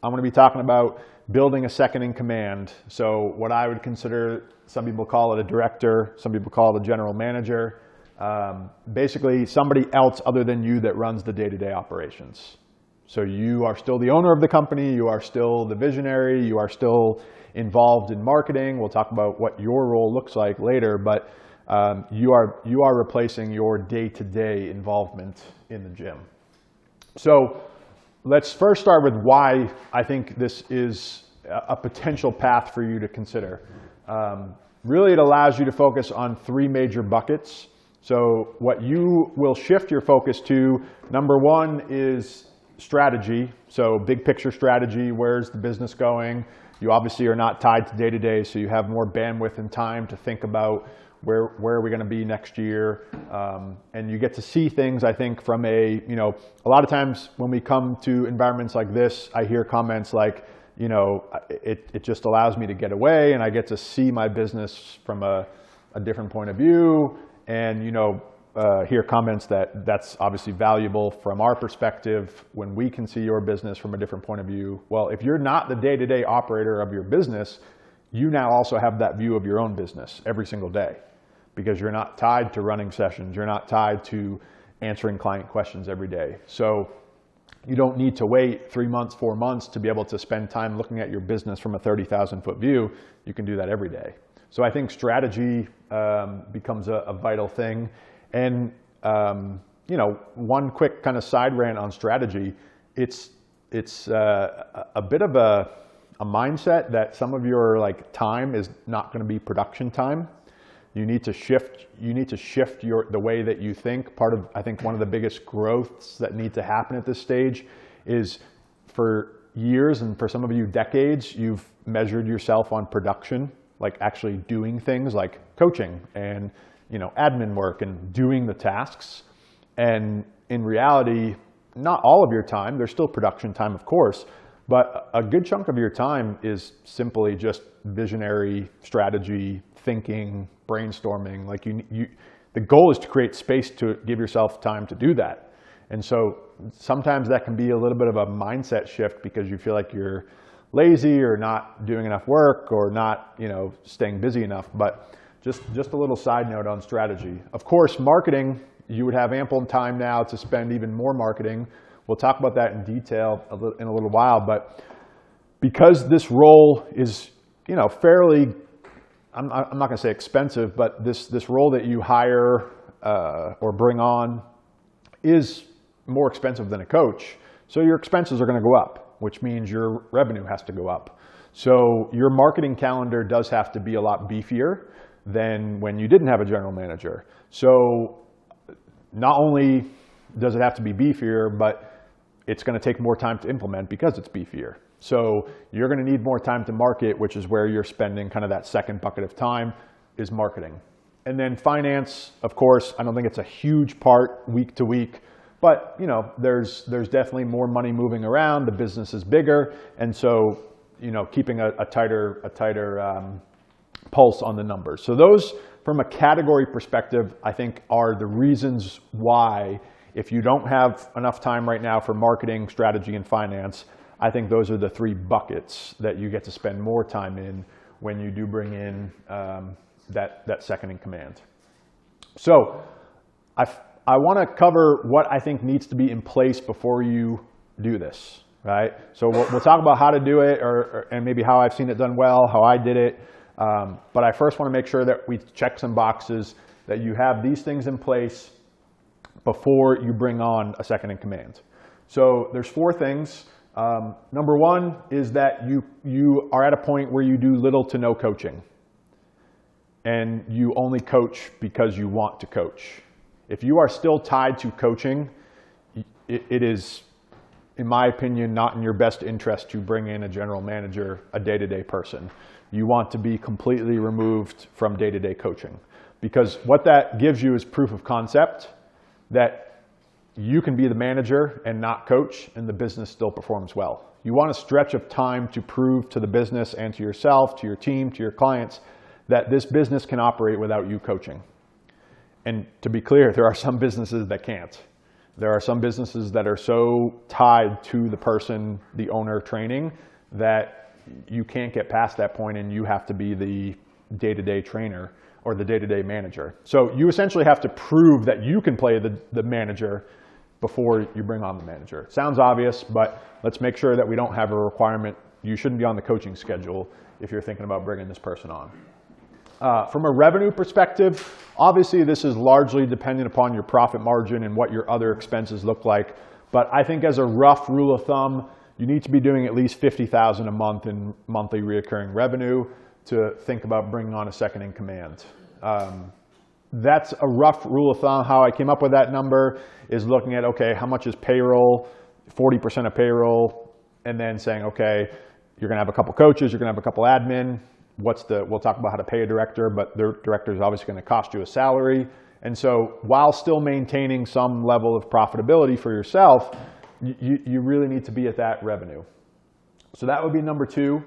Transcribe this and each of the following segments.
I'm going to be talking about building a second in command. So what I would consider, some people call it a director, some people call it a general manager. Basically somebody else other than you that runs the day-to-day operations. So you are still the owner of the company, you are still the visionary, you are still involved in marketing. We'll talk about what your role looks like later, but you are replacing your day-to-day involvement in the gym. So let's first start with why I think this is a potential path for you to consider. Really, it allows you to focus on three major buckets. So what you will shift your focus to, number one is strategy. So big picture strategy, where's the business going? You obviously are not tied to day-to-day, so you have more bandwidth and time to think about where are we going to be next year. And you get to see things, I think, from a lot of times when we come to environments like this, I hear comments like, it just allows me to get away and I get to see my business from a different point of view. And, hear comments that's obviously valuable from our perspective when we can see your business from a different point of view. Well, if you're not the day-to-day operator of your business, you now also have that view of your own business every single day because you're not tied to running sessions. You're not tied to answering client questions every day. So you don't need to wait 3 months, 4 months to be able to spend time looking at your business from a 30,000-foot view. You can do that every day. So I think strategy becomes a vital thing. And, one quick kind of side rant on strategy, it's a bit of a mindset that some of your time is not going to be production time. You need to shift the way that you think. I think one of the biggest growths that need to happen at this stage is for years, and for some of you decades, you've measured yourself on production, like actually doing things like coaching and admin work and doing the tasks. And in reality, not all of your time, there's still production time, of course, but a good chunk of your time is simply just visionary strategy, thinking, brainstorming. The goal is to create space to give yourself time to do that. And so sometimes that can be a little bit of a mindset shift because you feel like you're lazy or not doing enough work or not, staying busy enough. But just a little side note on strategy. Of course, marketing, you would have ample time now to spend even more marketing. We'll talk about that in detail in a little while. But because this role is, fairly, I'm not going to say expensive, but this role that you hire or bring on is more expensive than a coach. So your expenses are going to go up, which means your revenue has to go up. So your marketing calendar does have to be a lot beefier than when you didn't have a general manager. So not only does it have to be beefier, but it's going to take more time to implement because it's beefier. So you're going to need more time to market, which is where you're spending kind of that second bucket of time is marketing. And then finance, of course, I don't think it's a huge part week to week, but there's definitely more money moving around. The business is bigger. And so, keeping a tighter pulse on the numbers. So those, from a category perspective, I think are the reasons why, if you don't have enough time right now for marketing, strategy, and finance, I think those are the three buckets that you get to spend more time in when you do bring in that second in command. So I want to cover what I think needs to be in place before you do this, right? So we'll talk about how to do it and maybe how I've seen it done well, how I did it. But I first want to make sure that we check some boxes, that you have these things in place before you bring on a second in command. So there's 4 things. Number one is that you are at a point where you do little to no coaching. And you only coach because you want to coach. If you are still tied to coaching, it is, in my opinion, not in your best interest to bring in a general manager, a day-to-day person. You want to be completely removed from day-to-day coaching, because what that gives you is proof of concept that you can be the manager and not coach, and the business still performs well. You want a stretch of time to prove to the business and to yourself, to your team, to your clients, that this business can operate without you coaching. And to be clear, there are some businesses that can't. There are some businesses that are so tied to the person, the owner training, that you can't get past that point and you have to be the day-to-day trainer or the day-to-day manager. So you essentially have to prove that you can play the manager before you bring on the manager. Sounds obvious, but let's make sure that we don't have a requirement. You shouldn't be on the coaching schedule if you're thinking about bringing this person on. From a revenue perspective, obviously this is largely dependent upon your profit margin and what your other expenses look like. But I think as a rough rule of thumb, you need to be doing at least $50,000 a month in monthly recurring revenue to think about bringing on a second in command. That's a rough rule of thumb. How I came up with that number is looking at, okay, how much is payroll, 40% of payroll, and then saying, okay, you're gonna have a couple coaches, you're gonna have a couple admin. We'll talk about how to pay a director, but the director is obviously gonna cost you a salary. And so while still maintaining some level of profitability for yourself, you really need to be at that revenue. So that would be number two.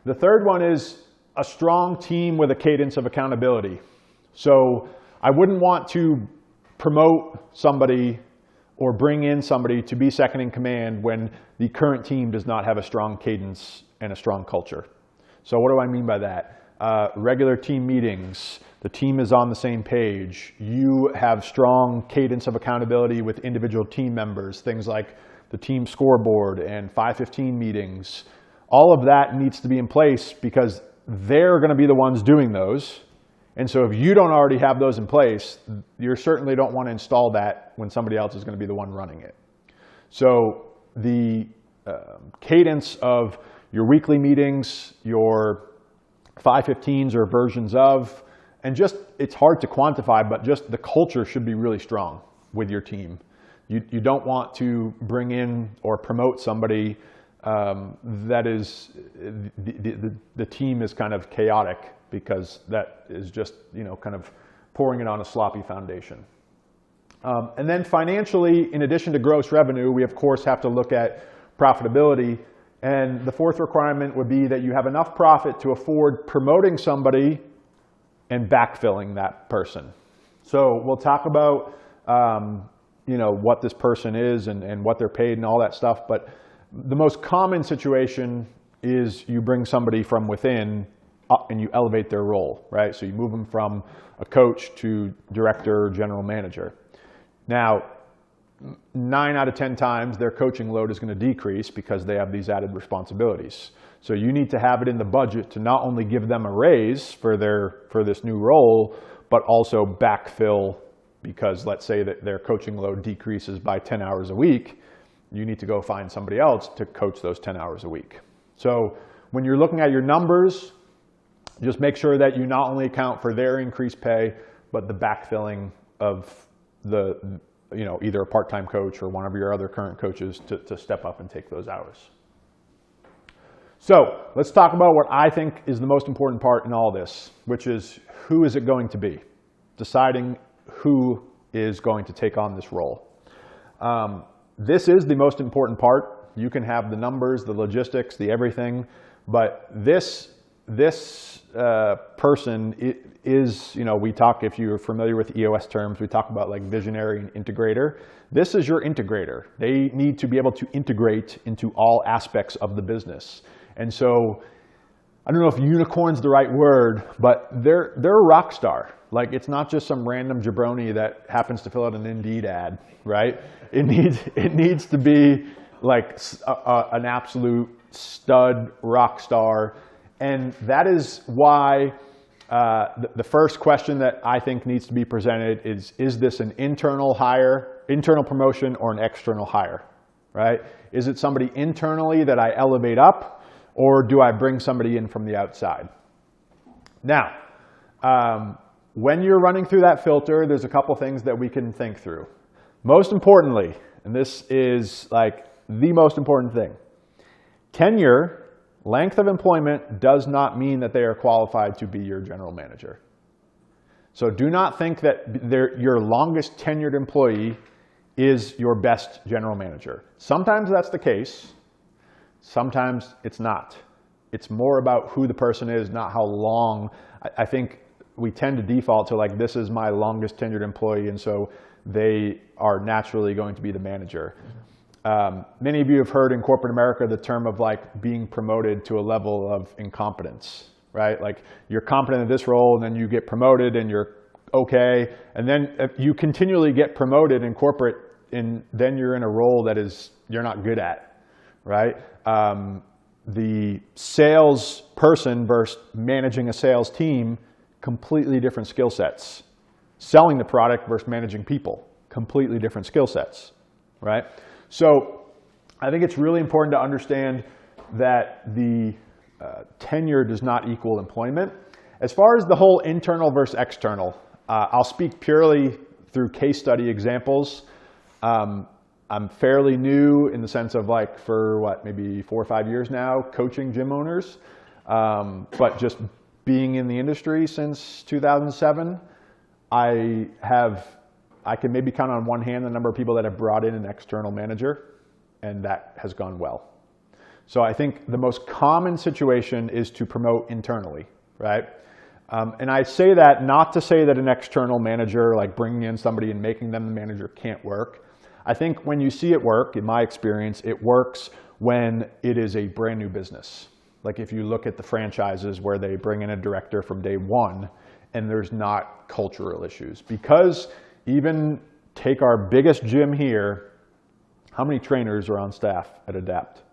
The third one is a strong team with a cadence of accountability. So I wouldn't want to promote somebody or bring in somebody to be second in command when the current team does not have a strong cadence and a strong culture. So what do I mean by that? Regular team meetings, the team is on the same page. You have strong cadence of accountability with individual team members, things like the team scoreboard and 515 meetings. All of that needs to be in place because they're going to be the ones doing those. And so if you don't already have those in place, you certainly don't want to install that when somebody else is going to be the one running it. So the cadence of your weekly meetings, your 515s or versions of, and just, it's hard to quantify, but just the culture should be really strong with your team. You don't want to bring in or promote somebody that is, the team is kind of chaotic, because that is just, kind of pouring it on a sloppy foundation. And then financially, in addition to gross revenue, we of course have to look at profitability. And the fourth requirement would be that you have enough profit to afford promoting somebody and backfilling that person. So we'll talk about, what this person is and what they're paid and all that stuff. But the most common situation is you bring somebody from within up and you elevate their role, right? So you move them from a coach to director or general manager. Now, 9 out of 10 times their coaching load is going to decrease because they have these added responsibilities. So you need to have it in the budget to not only give them a raise for this new role, but also backfill, because let's say that their coaching load decreases by 10 hours a week, you need to go find somebody else to coach those 10 hours a week. So when you're looking at your numbers, just make sure that you not only account for their increased pay, but the backfilling of either a part-time coach or one of your other current coaches to step up and take those hours. So let's talk about what I think is the most important part in all this, which is who is it going to be? Deciding who is going to take on this role. This is the most important part. You can have the numbers, the logistics, the everything, but this person is, we talk, if you're familiar with EOS terms, we talk about like visionary and integrator. This is your integrator. They need to be able to integrate into all aspects of the business. And so, I don't know if unicorn's the right word, but they're a rock star. Like, it's not just some random jabroni that happens to fill out an Indeed ad, right? It needs to be like an absolute stud rock star. And that is why the first question that I think needs to be presented is this an internal promotion, or an external hire, right? Is it somebody internally that I elevate up, or do I bring somebody in from the outside? Now, when you're running through that filter, there's a couple things that we can think through. Most importantly, and this is like the most important thing, tenure, length of employment, does not mean that they are qualified to be your general manager. So do not think that your longest tenured employee is your best general manager. Sometimes that's the case. Sometimes it's not. It's more about who the person is, not how long. I think we tend to default to like, this is my longest tenured employee, and so they are naturally going to be the manager. Many of you have heard in corporate America the term of like being promoted to a level of incompetence, right? Like you're competent in this role and then you get promoted and you're okay. And then if you continually get promoted in corporate and then you're in a role that you're not good at, right? The sales person versus managing a sales team, completely different skill sets. Selling the product versus managing people, completely different skill sets, right? So I think it's really important to understand that the tenure does not equal employment. As far as the whole internal versus external, I'll speak purely through case study examples. I'm fairly new in the sense of like for maybe 4 or 5 years now, coaching gym owners, but just being in the industry since 2007, I can maybe count on one hand the number of people that have brought in an external manager, and that has gone well. So I think the most common situation is to promote internally, right? And I say that not to say that an external manager, like bringing in somebody and making them the manager, can't work. I think when you see it work, in my experience, it works when it is a brand new business. Like if you look at the franchises where they bring in a director from day one and there's not cultural issues. Because even take our biggest gym here, how many trainers are on staff at Adapt?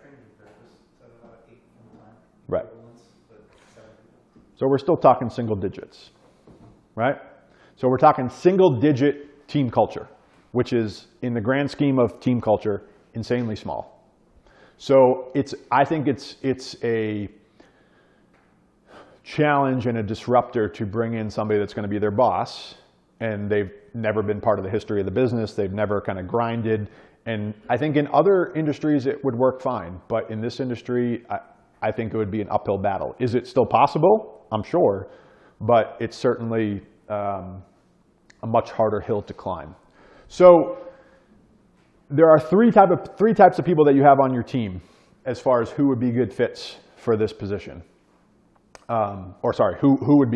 Training purpose, so about 8 full-time. Right. But 7 people. So we're still talking single digits, right? So we're talking single digit team culture, which is, in the grand scheme of team culture, insanely small. So I think it's a challenge and a disruptor to bring in somebody that's going to be their boss, and they've never been part of the history of the business. They've never kind of grinded. And I think in other industries it would work fine, but in this industry, I think it would be an uphill battle. Is it still possible? I'm sure, but it's certainly a much harder hill to climb. So there are three types of people that you have on your team as far as who would be good fits for this position. Who would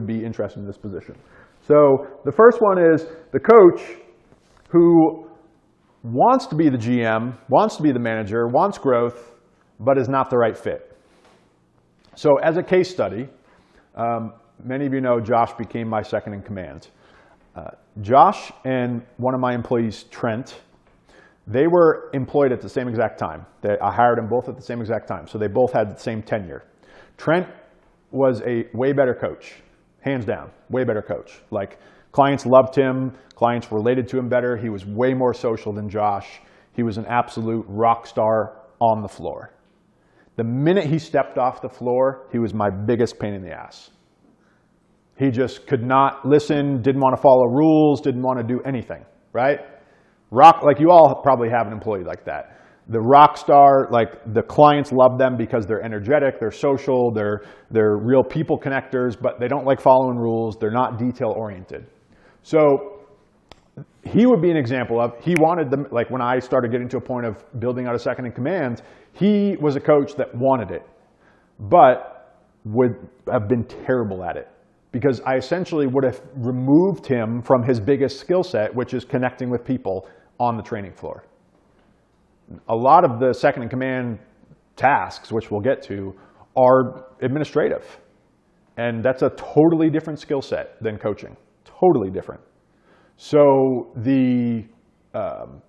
be interested in this position. So the first one is the coach who wants to be the GM, wants to be the manager, wants growth, but is not the right fit. So as a case study, many of you know Josh became my second in command. Josh and one of my employees, Trent, they were employed at the same exact time. I hired them both at the same exact time, so they both had the same tenure. Trent was a way better coach, hands down, way better coach. Like, clients loved him, clients related to him better. He was way more social than Josh. He was an absolute rock star on the floor. The minute he stepped off the floor, he was my biggest pain in the ass. He just could not listen, didn't want to follow rules, didn't want to do anything, right? Like you all probably have an employee like that. The rock star, like the clients love them because they're energetic, they're social, they're real people connectors, but they don't like following rules, they're not detail oriented. So he would be an example of, he wanted them, like when I started getting to a point of building out a second in command, he was a coach that wanted it, but would have been terrible at it. Because I essentially would have removed him from his biggest skill set, which is connecting with people on the training floor. A lot of the second in command tasks, which we'll get to, are administrative. And that's a totally different skill set than coaching, totally different. So the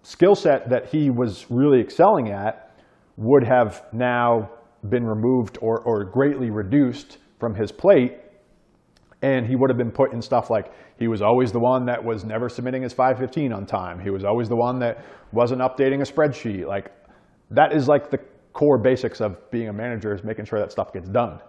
skill set that he was really excelling at would have now been removed or greatly reduced from his plate. And he would have been put in stuff like, he was always the one that was never submitting his 515 on time. He was always the one that wasn't updating a spreadsheet. Like, that is like the core basics of being a manager, is making sure that stuff gets done.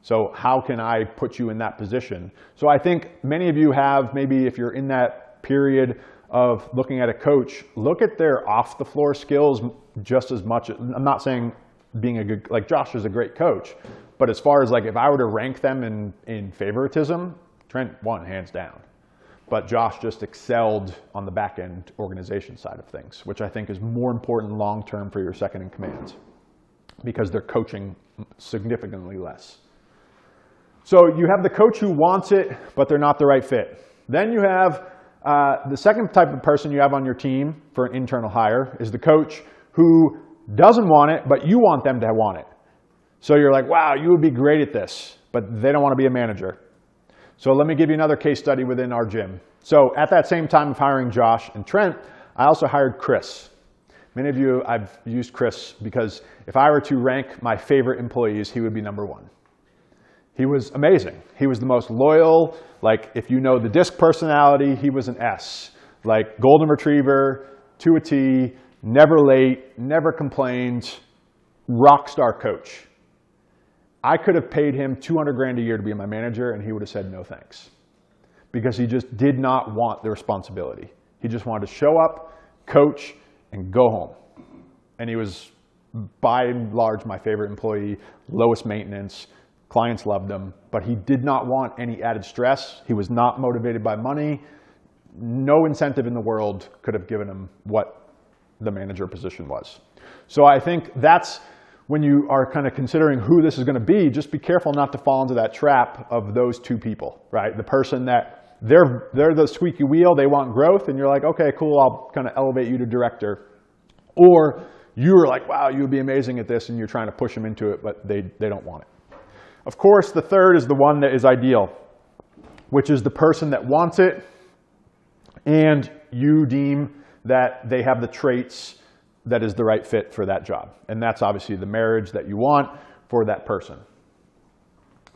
So how can I put you in that position? So I think many of you have, maybe if you're in that period of looking at a coach, look at their off the floor skills just as much. I'm not saying being a good, like Josh is a great coach, but as far as like, if I were to rank them in favoritism, Trent won hands down. But Josh just excelled on the back end organization side of things, which I think is more important long-term for your second in command, because they're coaching significantly less. So you have the coach who wants it, but they're not the right fit. Then you have the second type of person you have on your team for an internal hire is the coach who doesn't want it, but you want them to want it. So you're like, wow, you would be great at this, but they don't want to be a manager. So let me give you another case study within our gym. So at that same time of hiring Josh and Trent, I also hired Chris. Many of you, I've used Chris because if I were to rank my favorite employees, he would be number one. He was amazing. He was the most loyal. Like, if you know the DISC personality, he was an S. Like, golden retriever, to a T, never late, never complained, rock star coach. I could have paid him $200 grand a year to be my manager, and he would have said no thanks. Because he just did not want the responsibility. He just wanted to show up, coach, and go home. And he was, by and large, my favorite employee, lowest maintenance. Clients loved him, but he did not want any added stress. He was not motivated by money. No incentive in the world could have given him what the manager position was. So I think that's when you are kind of considering who this is going to be, just be careful not to fall into that trap of those two people, right? The person that they're the squeaky wheel, they want growth, and you're like, okay, cool, I'll kind of elevate you to director. Or you're like, wow, you would be amazing at this, and you're trying to push them into it, but they don't want it. Of course, the third is the one that is ideal, which is the person that wants it and you deem that they have the traits that is the right fit for that job. And that's obviously the marriage that you want for that person.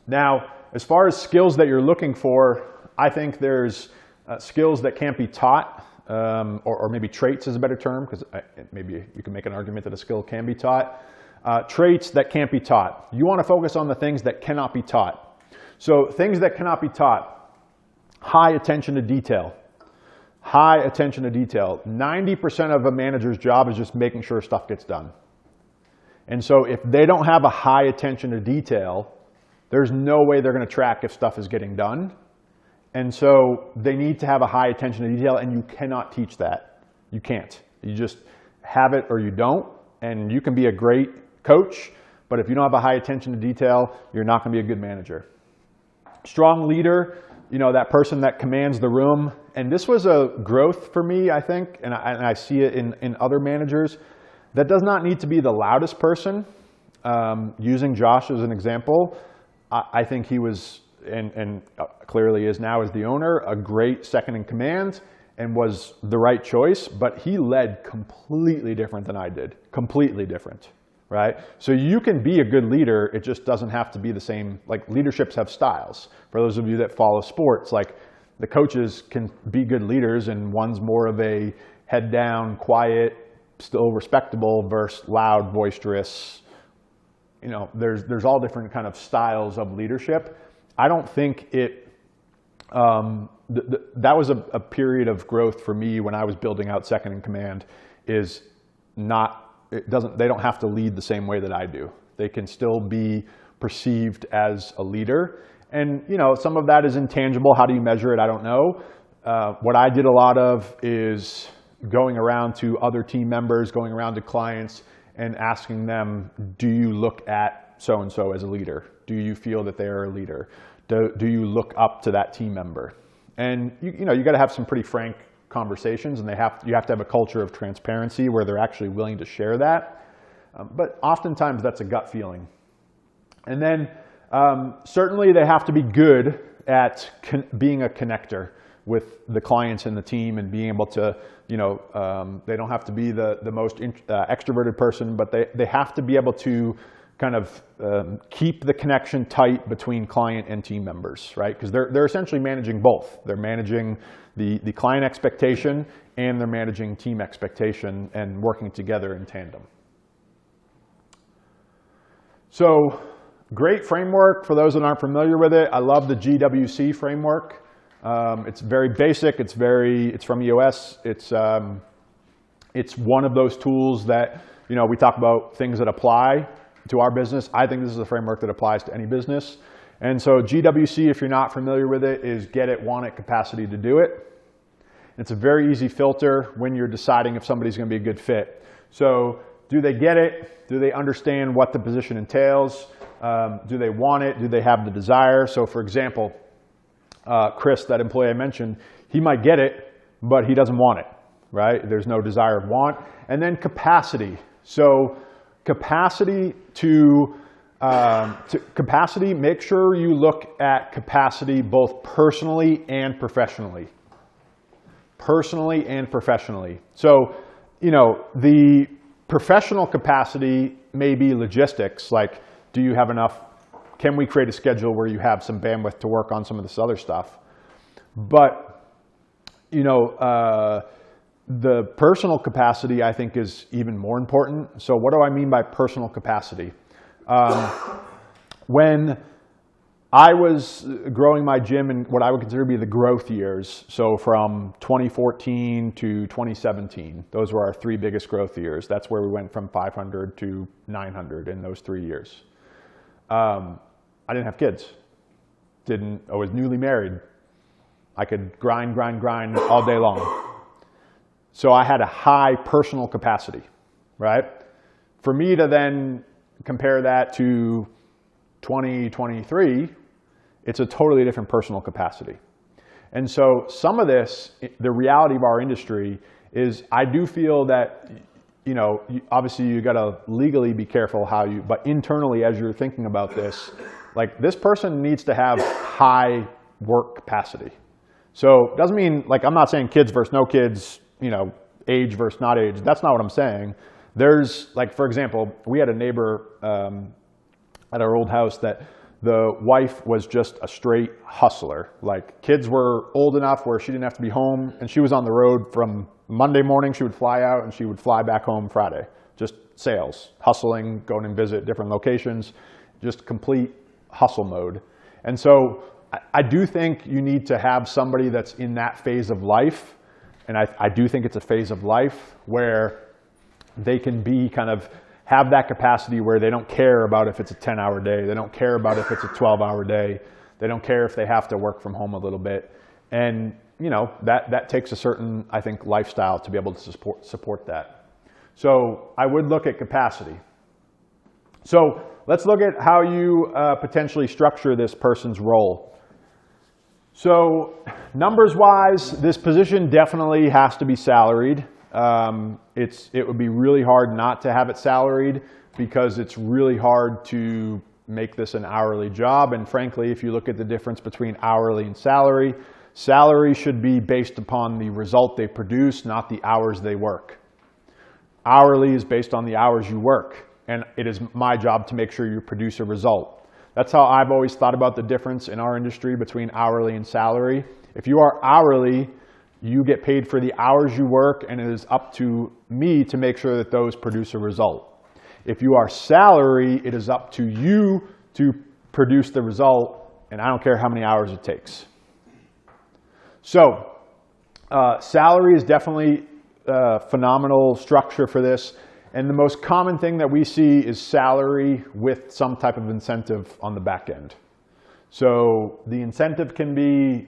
Now, as far as skills that you're looking for, I think there's skills that can't be taught, or maybe traits is a better term, because maybe you can make an argument that a skill can be taught. Traits that can't be taught. You want to focus on the things that cannot be taught. So things that cannot be taught, high attention to detail. High attention to detail. 90% of a manager's job is just making sure stuff gets done. And so if they don't have a high attention to detail, there's no way they're going to track if stuff is getting done. And so they need to have a high attention to detail, and you cannot teach that. You can't. You just have it or you don't. And you can be a great coach, but if you don't have a high attention to detail, you're not going to be a good manager. Strong leader, that person that commands the room. And this was a growth for me, I think, and I see it in other managers. That does not need to be the loudest person. Using Josh as an example, I think he was, and clearly is now as the owner, a great second in command and was the right choice, but he led completely different than I did. Completely different, right? So you can be a good leader, it just doesn't have to be the same. Like, leaderships have styles. For those of you that follow sports, like, the coaches can be good leaders, and one's more of a head down, quiet, still respectable versus loud, boisterous. There's all different kind of styles of leadership. I don't think it, that was a period of growth for me when I was building out second in command. They don't have to lead the same way that I do. They can still be perceived as a leader. And some of that is intangible. How do you measure it? I don't know. What I did a lot of is going around to other team members, going around to clients and asking them, do you look at so-and-so as a leader? Do you feel that they are a leader? Do you look up to that team member? And you got to have some pretty frank conversations, and you have to have a culture of transparency where they're actually willing to share that. But oftentimes that's a gut feeling. And then certainly they have to be good at being a connector with the clients and the team, and being able to, they don't have to be the most extroverted person, but they have to be able to kind of keep the connection tight between client and team members, right? Because they're essentially managing both. They're managing the client expectation, and they're managing team expectation, and working together in tandem. So, great framework for those that aren't familiar with it. I love the GWC framework. It's very basic. It's from EOS. It's one of those tools that, we talk about things that apply to our business. I think this is a framework that applies to any business. And so GWC, if you're not familiar with it, is get it, want it, capacity to do it. It's a very easy filter when you're deciding if somebody's going to be a good fit. So do they get it? Do they understand what the position entails? Do they want it? Do they have the desire? So for example, Chris, that employee I mentioned, he might get it, but he doesn't want it, right? There's no desire of want. And then capacity. So capacity capacity, make sure you look at capacity both personally and professionally. Personally and professionally. So, the professional capacity may be logistics, like do you have enough, can we create a schedule where you have some bandwidth to work on some of this other stuff? But, the personal capacity I think is even more important. So what do I mean by personal capacity? When I was growing my gym in what I would consider to be the growth years, so from 2014 to 2017, those were our 3 biggest growth years. That's where we went from 500 to 900 in those 3 years. I didn't have kids. I was newly married. I could grind all day long. So I had a high personal capacity, right? For me to then compare that to 2023, it's a totally different personal capacity. And so some of this, the reality of our industry is I do feel that, obviously you got to legally be careful but internally as you're thinking about this, like this person needs to have high work capacity. So it doesn't mean, like I'm not saying kids versus no kids, age versus not age. That's not what I'm saying. There's, like, for example, we had a neighbor at our old house that the wife was just a straight hustler. Like, kids were old enough where she didn't have to be home, and she was on the road from Monday morning. She would fly out, and she would fly back home Friday. Just sales, hustling, going and visit different locations, just complete hustle mode. And so I do think you need to have somebody that's in that phase of life, and I do think it's a phase of life where they can be have that capacity where they don't care about if it's a 10-hour day. They don't care about if it's a 12-hour day. They don't care if they have to work from home a little bit. And, that takes a certain, I think, lifestyle to be able to support that. So I would look at capacity. So let's look at how you potentially structure this person's role. So numbers-wise, this position definitely has to be salaried. It would be really hard not to have it salaried because it's really hard to make this an hourly job. And frankly, if you look at the difference between hourly and salary, salary should be based upon the result they produce, not the hours they work. Hourly is based on the hours you work, and it is my job to make sure you produce a result. That's how I've always thought about the difference in our industry between hourly and salary. If you are hourly, you get paid for the hours you work, and it is up to me to make sure that those produce a result. If you are salary, it is up to you to produce the result, and I don't care how many hours it takes. So salary is definitely a phenomenal structure for this. And the most common thing that we see is salary with some type of incentive on the back end. So the incentive can be,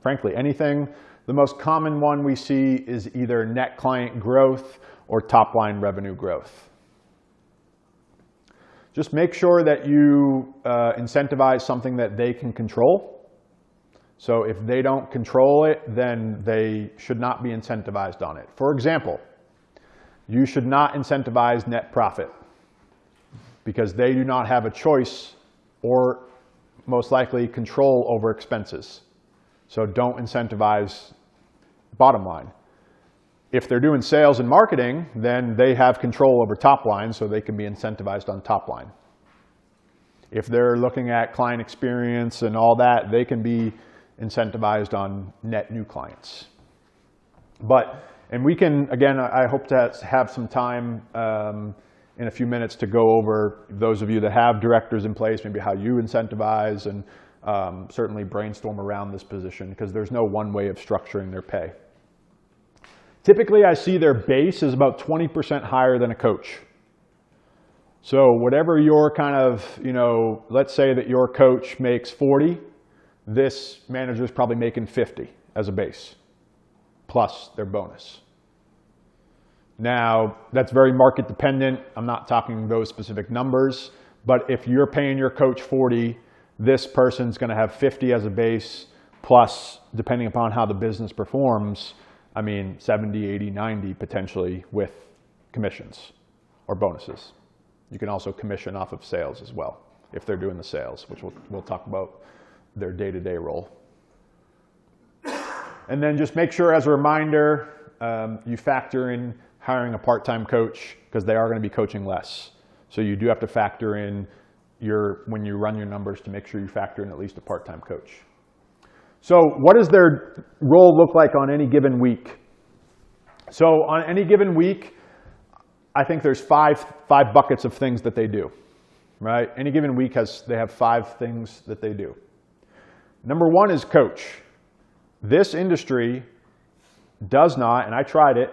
frankly, anything. The most common one we see is either net client growth or top line revenue growth. Just make sure that you incentivize something that they can control. So if they don't control it, then they should not be incentivized on it. For example, you should not incentivize net profit because they do not have a choice or most likely control over expenses. So don't incentivize bottom line. If they're doing sales and marketing, then they have control over top line, so they can be incentivized on top line. If they're looking at client experience and all that, they can be incentivized on net new clients. And we can, again, I hope to have some time in a few minutes to go over, those of you that have directors in place, maybe how you incentivize and certainly brainstorm around this position, because there's no one way of structuring their pay. Typically, I see their base is about 20% higher than a coach. So whatever your let's say that your coach makes 40, this manager is probably making 50 as a base, plus their bonus. Now, that's very market dependent. I'm not talking those specific numbers, but if you're paying your coach 40, this person's going to have 50 as a base, plus, depending upon how the business performs, I mean, 70, 80, 90 potentially with commissions or bonuses. You can also commission off of sales as well, if they're doing the sales, which we'll talk about their day-to-day role. And then just make sure, as a reminder, you factor in hiring a part-time coach, because they are going to be coaching less. So you do have to factor in when you run your numbers, to make sure you factor in at least a part-time coach. So what does their role look like on any given week? So on any given week, I think there's five buckets of things that they do, right? Any given week they have 5 things that they do. Number 1 is coach. This industry does not, and I tried it,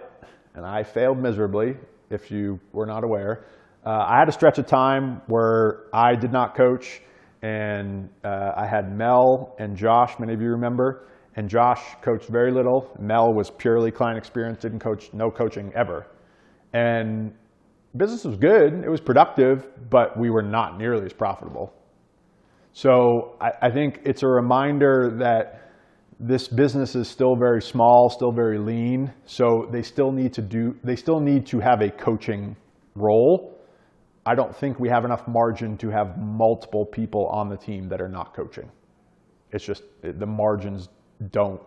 and I failed miserably, if you were not aware. I had a stretch of time where I did not coach, and I had Mel and Josh, many of you remember, and Josh coached very little. Mel was purely client experience, didn't coach, no coaching ever. And business was good, it was productive, but we were not nearly as profitable. So I think it's a reminder that this business is still very small, still very lean, so they still need to have a coaching role. I don't think we have enough margin to have multiple people on the team that are not coaching. It's just the margins don't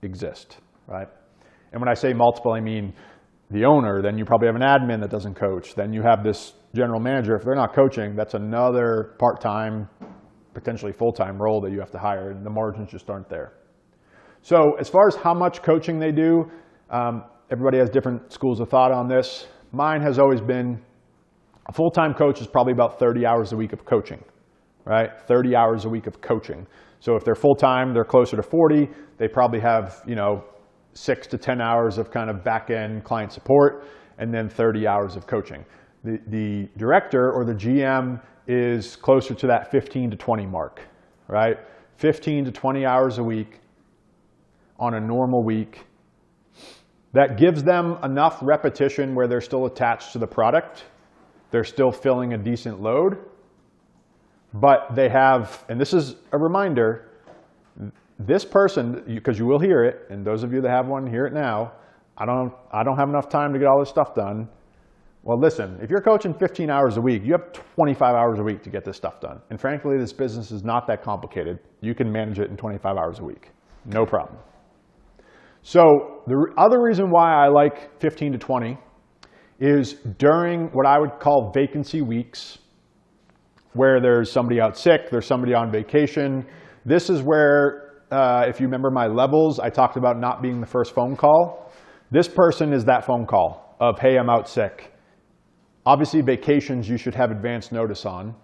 exist, right? And when I say multiple, I mean the owner, then you probably have an admin that doesn't coach. Then you have this general manager. If they're not coaching, that's another part-time, potentially full-time role that you have to hire, and the margins just aren't there. So as far as how much coaching they do, everybody has different schools of thought on this. Mine has always been a full-time coach is probably about 30 hours a week of coaching, right? 30 hours a week of coaching. So if they're full-time, they're closer to 40. They probably have, 6 to 10 hours of kind of back-end client support, and then 30 hours of coaching. The director or the GM is closer to that 15 to 20 mark, right? 15 to 20 hours a week on a normal week. That gives them enough repetition where they're still attached to the product. They're still filling a decent load, but they have, and this is a reminder, this person, because you will hear it, and those of you that have one, hear it now, I don't have enough time to get all this stuff done. Well, listen, if you're coaching 15 hours a week, you have 25 hours a week to get this stuff done. And frankly, this business is not that complicated. You can manage it in 25 hours a week, no problem. So the other reason why I like 15 to 20 is during what I would call vacancy weeks, where there's somebody out sick, there's somebody on vacation. This is where, if you remember my levels, I talked about not being the first phone call. This person is that phone call of, hey, I'm out sick. Obviously, vacations you should have advance notice on.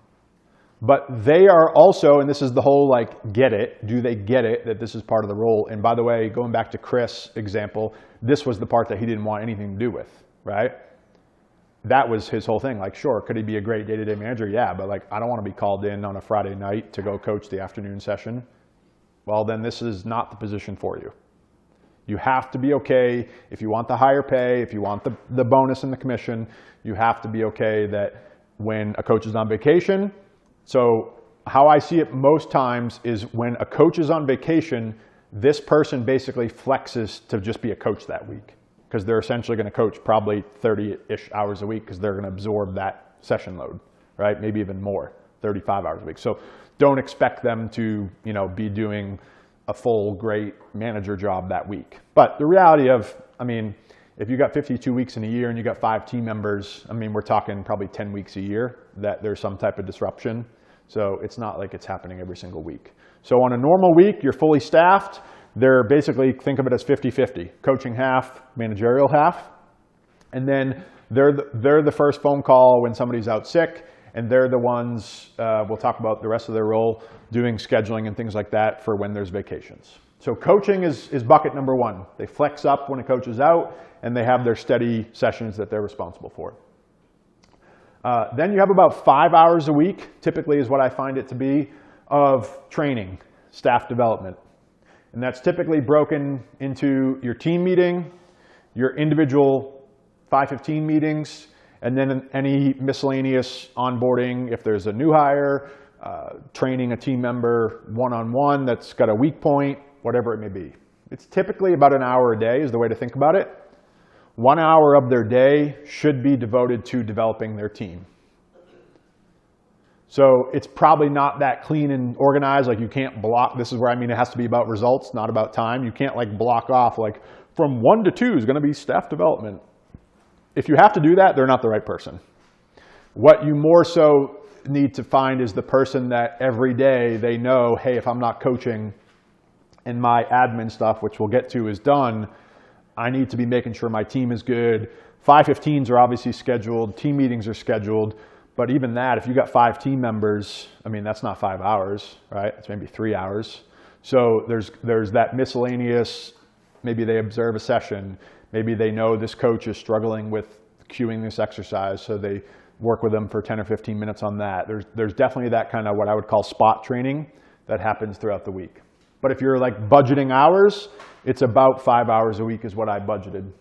But they are also, and this is the whole get it, do they get it that this is part of the role? And by the way, going back to Chris' example, this was the part that he didn't want anything to do with, right? That was his whole thing. Sure, could he be a great day-to-day manager? Yeah, but I don't want to be called in on a Friday night to go coach the afternoon session. Well, then this is not the position for you. You have to be okay if you want the higher pay, if you want the bonus and the commission, you have to be okay that when a coach is on vacation. So how I see it most times is when a coach is on vacation, this person basically flexes to just be a coach that week, because they're essentially going to coach probably 30-ish hours a week because they're going to absorb that session load, right? Maybe even more, 35 hours a week. So don't expect them to, be doing a full great manager job that week. But the reality of, if you got 52 weeks in a year and you got 5 team members, we're talking probably 10 weeks a year that there's some type of disruption. So it's not like it's happening every single week. So on a normal week, you're fully staffed. They're basically, think of it as 50-50, coaching half, managerial half. And then they're the first phone call when somebody's out sick, and they're the ones, we'll talk about the rest of their role, doing scheduling and things like that for when there's vacations. So coaching is bucket number 1. They flex up when a coach is out, and they have their steady sessions that they're responsible for. Then you have about 5 hours a week, typically is what I find it to be, of training, staff development. And that's typically broken into your team meeting, your individual 515 meetings, and then any miscellaneous onboarding if there's a new hire, training a team member one-on-one that's got a weak point, whatever it may be. It's typically about an hour a day is the way to think about it. 1 hour of their day should be devoted to developing their team. So it's probably not that clean and organized. Like you can't block, this is where I mean it has to be about results, not about time. You can't like block off like from 1 to 2 is going to be staff development. If you have to do that, they're not the right person. What you more so need to find is the person that every day they know, hey, if I'm not coaching and my admin stuff, which we'll get to, is done, I need to be making sure my team is good. 5:15s are obviously scheduled. Team meetings are scheduled. But even that, if you got 5 team members, I mean, that's not 5 hours, right? It's maybe 3 hours. So there's that miscellaneous, maybe they observe a session. Maybe they know this coach is struggling with cueing this exercise, so they work with them for 10 or 15 minutes on that. There's definitely that kind of what I would call spot training that happens throughout the week. But if you're like budgeting hours, it's about 5 hours a week is what I budgeted.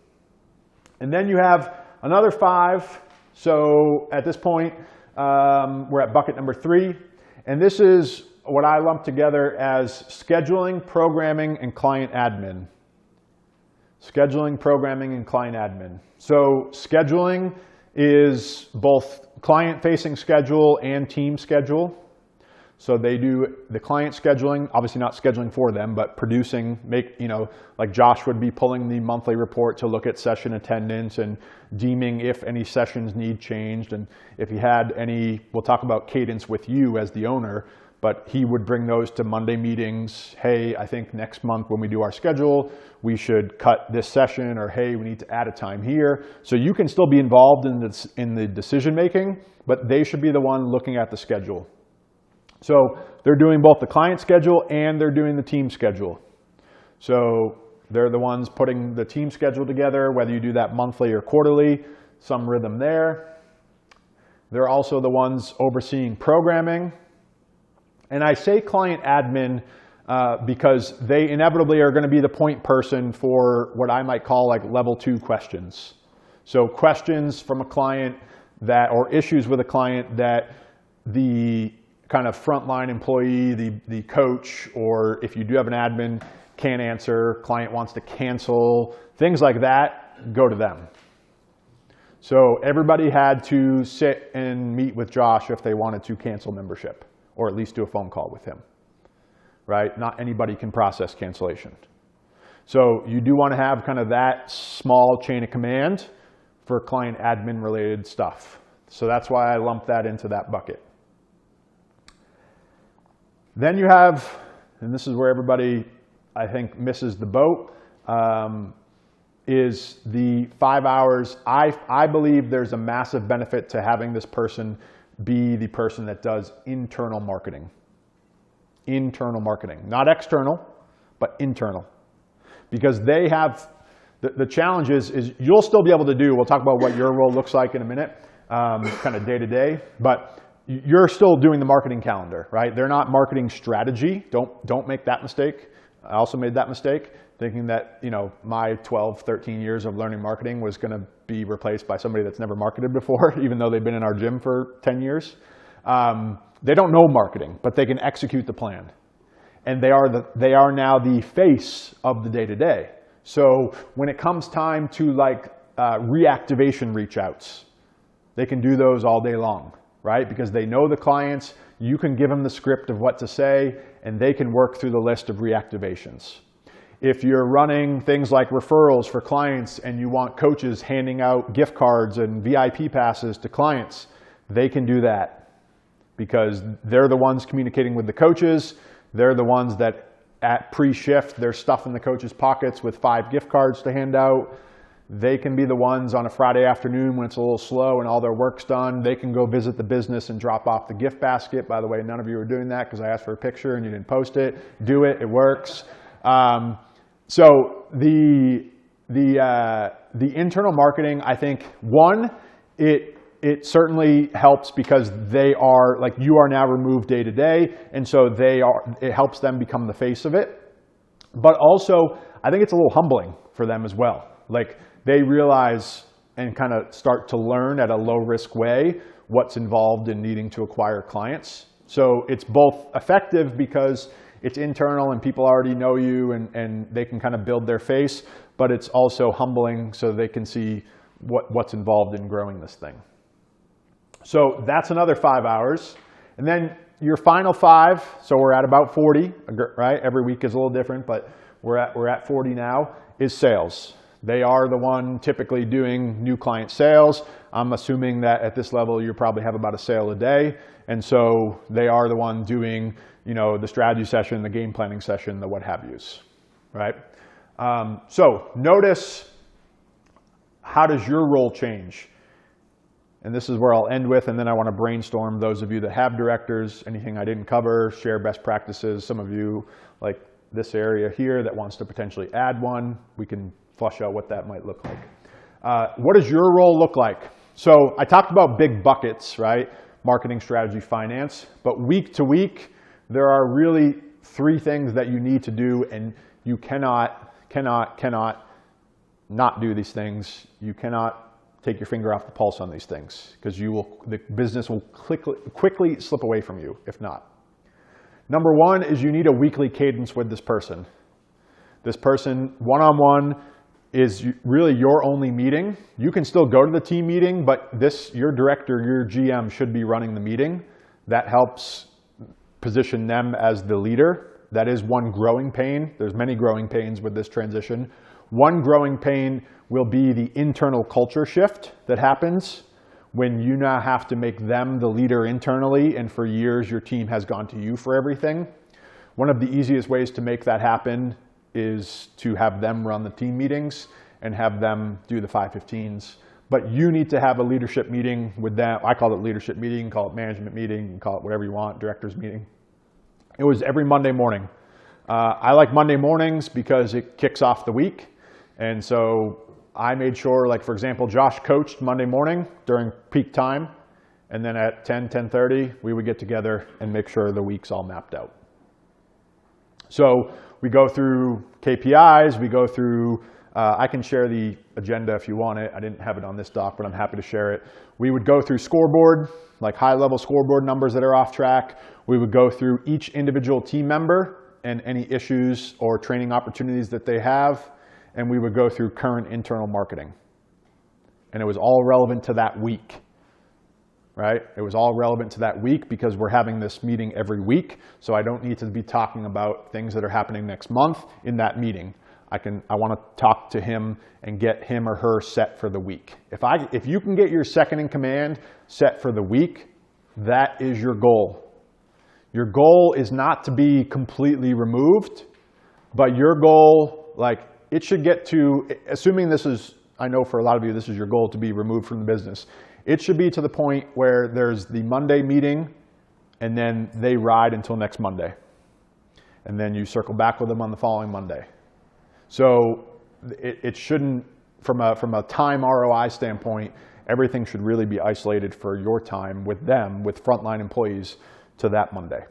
And then you have another 5. So at this point, we're at bucket number 3. And this is what I lump together as scheduling, programming, and client admin. Scheduling, programming, and client admin. So scheduling is both client-facing schedule and team schedule. So they do the client scheduling, obviously not scheduling for them, but producing, like Josh would be pulling the monthly report to look at session attendance and deeming if any sessions need changed. And if he had any, we'll talk about Cadence with you as the owner, but he would bring those to Monday meetings. Hey, I think next month when we do our schedule, we should cut this session, or hey, we need to add a time here. So you can still be involved in the decision making, but they should be the one looking at the schedule. So they're doing both the client schedule and they're doing the team schedule. So they're the ones putting the team schedule together, whether you do that monthly or quarterly, some rhythm there. They're also the ones overseeing programming. And I say client admin because they inevitably are going to be the point person for what I might call like level 2 questions. So questions from a client or issues with a client that the kind of frontline employee, the coach, or if you do have an admin, can't answer, client wants to cancel, things like that, go to them. So everybody had to sit and meet with Josh if they wanted to cancel membership, or at least do a phone call with him, right? Not anybody can process cancellation. So you do want to have kind of that small chain of command for client admin related stuff. So that's why I lump that into that bucket. Then you have, and this is where everybody, I think, misses the boat, is the 5 hours. I believe there's a massive benefit to having this person be the person that does internal marketing. Internal marketing, not external, but internal. Because they have, the challenge is you'll still be able to do, we'll talk about what your role looks like in a minute, kind of day to day, but you're still doing the marketing calendar, right? They're not marketing strategy. Don't make that mistake. I also made that mistake, thinking that my 12, 13 years of learning marketing was going to be replaced by somebody that's never marketed before, even though they've been in our gym for 10 years. They don't know marketing, but they can execute the plan. And they are now the face of the day-to-day. So when it comes time to reactivation reach outs, they can do those all day long. Right? Because they know the clients, you can give them the script of what to say, and they can work through the list of reactivations. If you're running things like referrals for clients and you want coaches handing out gift cards and VIP passes to clients, they can do that because they're the ones communicating with the coaches. They're the ones that at pre-shift, there's stuff in the coaches' pockets with 5 gift cards to hand out. They can be the ones on a Friday afternoon when it's a little slow and all their work's done. They can go visit the business and drop off the gift basket. By the way, none of you are doing that because I asked for a picture and you didn't post it. Do it, it works. So the internal marketing, I think, one, it certainly helps because they are, like, you are now removed day to day, and so it helps them become the face of it. But also, I think it's a little humbling for them as well. Like, they realize and kind of start to learn at a low risk way what's involved in needing to acquire clients. So it's both effective because it's internal and people already know you and they can kind of build their face, but it's also humbling so they can see what's involved in growing this thing. So that's another 5 hours. And then your final 5, so we're at about 40, right? Every week is a little different, but we're at 40 now, is sales. They are the one typically doing new client sales. I'm assuming that at this level, you probably have about a sale a day. And so they are the one doing, the strategy session, the game planning session, the what have yous, right? So notice, how does your role change? And this is where I'll end with, and then I want to brainstorm those of you that have directors, anything I didn't cover, share best practices. Some of you, like this area here, that wants to potentially add one, we can flush out what that might look like. What does your role look like? So I talked about big buckets, right? Marketing, strategy, finance. But week to week, there are really 3 things that you need to do, and you cannot not do these things. You cannot take your finger off the pulse on these things, because the business will quickly slip away from you if not. Number 1 is you need a weekly cadence with this person. This person, one-on-one, is really your only meeting. You can still go to the team meeting, but your director, your GM should be running the meeting. That helps position them as the leader. That is one growing pain. There's many growing pains with this transition. One growing pain will be the internal culture shift that happens when you now have to make them the leader internally, and for years your team has gone to you for everything. One of the easiest ways to make that happen is to have them run the team meetings and have them do the 515s. But you need to have a leadership meeting with them. I call it leadership meeting, call it management meeting, call it whatever you want, director's meeting. It was every Monday morning. I like Monday mornings because it kicks off the week. And so I made sure, like for example, Josh coached Monday morning during peak time. And then at 10:30, we would get together and make sure the week's all mapped out. So we go through KPIs, we go through, I can share the agenda if you want it. I didn't have it on this doc, but I'm happy to share it. We would go through scoreboard, like high-level scoreboard numbers that are off track. We would go through each individual team member and any issues or training opportunities that they have. And we would go through current internal marketing. And it was all relevant to that week, right? It was all relevant to that week because we're having this meeting every week. So I don't need to be talking about things that are happening next month in that meeting. I want to talk to him and get him or her set for the week. If you can get your second in command set for the week, that is your goal. Your goal is not to be completely removed, but your goal, it should get to, assuming this is, I know for a lot of you, this is your goal to be removed from the business. It should be to the point where there's the Monday meeting and then they ride until next Monday. And then you circle back with them on the following Monday. So it shouldn't, from a time ROI standpoint, everything should really be isolated for your time with them, with frontline employees, to that Monday.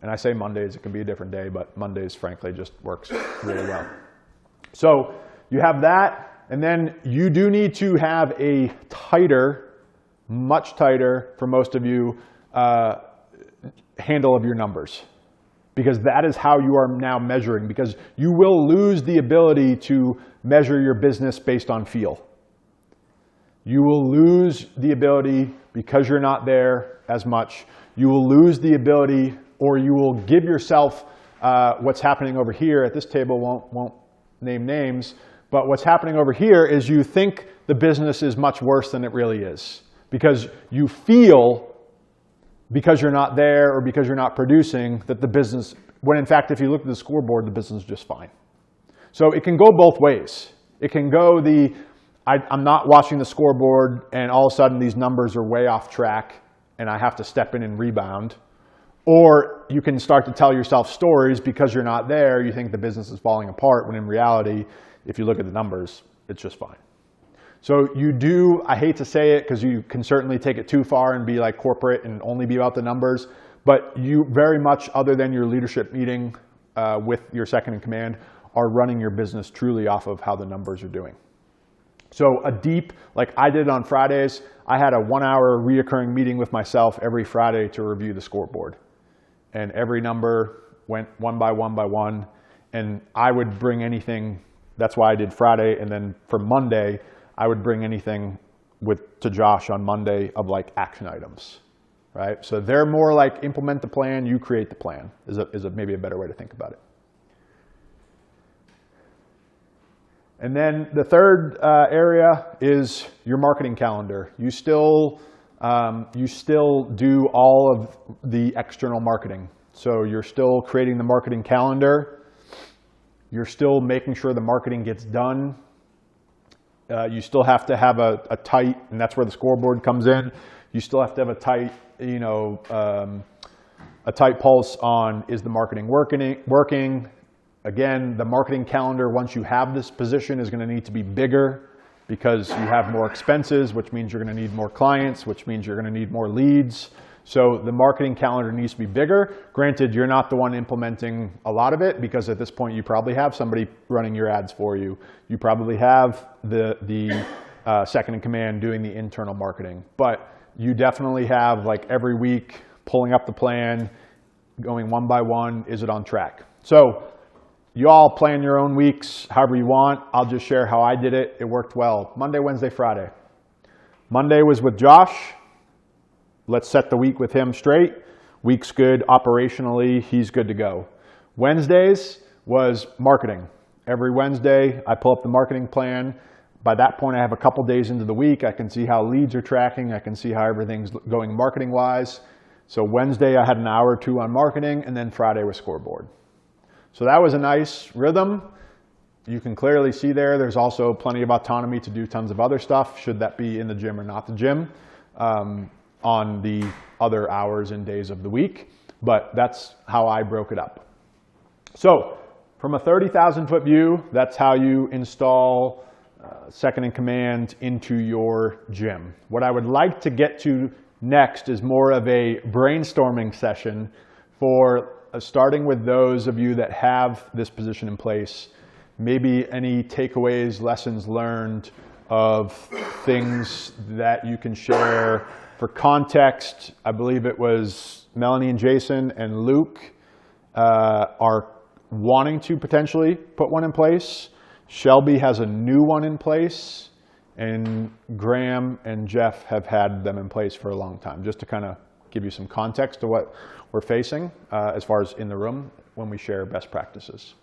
And I say Mondays, it can be a different day, but Mondays, frankly, just works really well. So you have that, and then you do need to have a tighter, much tighter, for most of you, handle of your numbers. Because that is how you are now measuring, because you will lose the ability to measure your business based on feel. You will lose the ability, because you're not there as much, you will lose the ability, or you will give yourself what's happening over here. At this table, won't name names, but what's happening over here is you think the business is much worse than it really is. Because you feel, because you're not there or because you're not producing, that the business, when in fact, if you look at the scoreboard, the business is just fine. So it can go both ways. It can go I'm not watching the scoreboard and all of a sudden these numbers are way off track and I have to step in and rebound. Or you can start to tell yourself stories because you're not there. You think the business is falling apart when in reality, if you look at the numbers, it's just fine. So you do, I hate to say it because you can certainly take it too far and be like corporate and only be about the numbers, but you very much, other than your leadership meeting with your second in command, are running your business truly off of how the numbers are doing. So a deep, like I did on Fridays, I had a 1-hour reoccurring meeting with myself every Friday to review the scoreboard. And every number, went one by one by one, and I would bring anything. That's why I did Friday, and then for Monday, I would bring anything to Josh on Monday of like action items, right? So they're more like implement the plan, you create the plan, is maybe a better way to think about it. And then the third area is your marketing calendar. You still do all of the external marketing. So you're still creating the marketing calendar. You're still making sure the marketing gets done. You still have to have a tight, and that's where the scoreboard comes in. You still have to have a tight, a tight pulse on, is the marketing working? Again, the marketing calendar, once you have this position, is going to need to be bigger because you have more expenses, which means you're going to need more clients, which means you're going to need more leads. So the marketing calendar needs to be bigger. Granted, you're not the one implementing a lot of it because at this point you probably have somebody running your ads for you. You probably have the second in command doing the internal marketing. But you definitely have, like, every week pulling up the plan, going one by one, is it on track? So you all plan your own weeks however you want. I'll just share how I did it. It worked well. Monday, Wednesday, Friday. Monday was with Josh. Let's set the week with him straight. Week's good operationally. He's good to go. Wednesdays was marketing. Every Wednesday, I pull up the marketing plan. By that point, I have a couple days into the week. I can see how leads are tracking. I can see how everything's going marketing-wise. So Wednesday, I had an hour or two on marketing, and then Friday was scoreboard. So that was a nice rhythm. You can clearly see there's also plenty of autonomy to do tons of other stuff, should that be in the gym or not the gym, on the other hours and days of the week. But that's how I broke it up. So from a 30,000-foot view, that's how you install second in command into your gym. What I would like to get to next is more of a brainstorming session for starting with those of you that have this position in place. Maybe any takeaways, lessons learned of things that you can share. For context, I believe it was Melanie and Jason and Luke are wanting to potentially put one in place. Shelby has a new one in place, and Graham and Jeff have had them in place for a long time, just to kind of give you some context to what we're facing as far as in the room when we share best practices.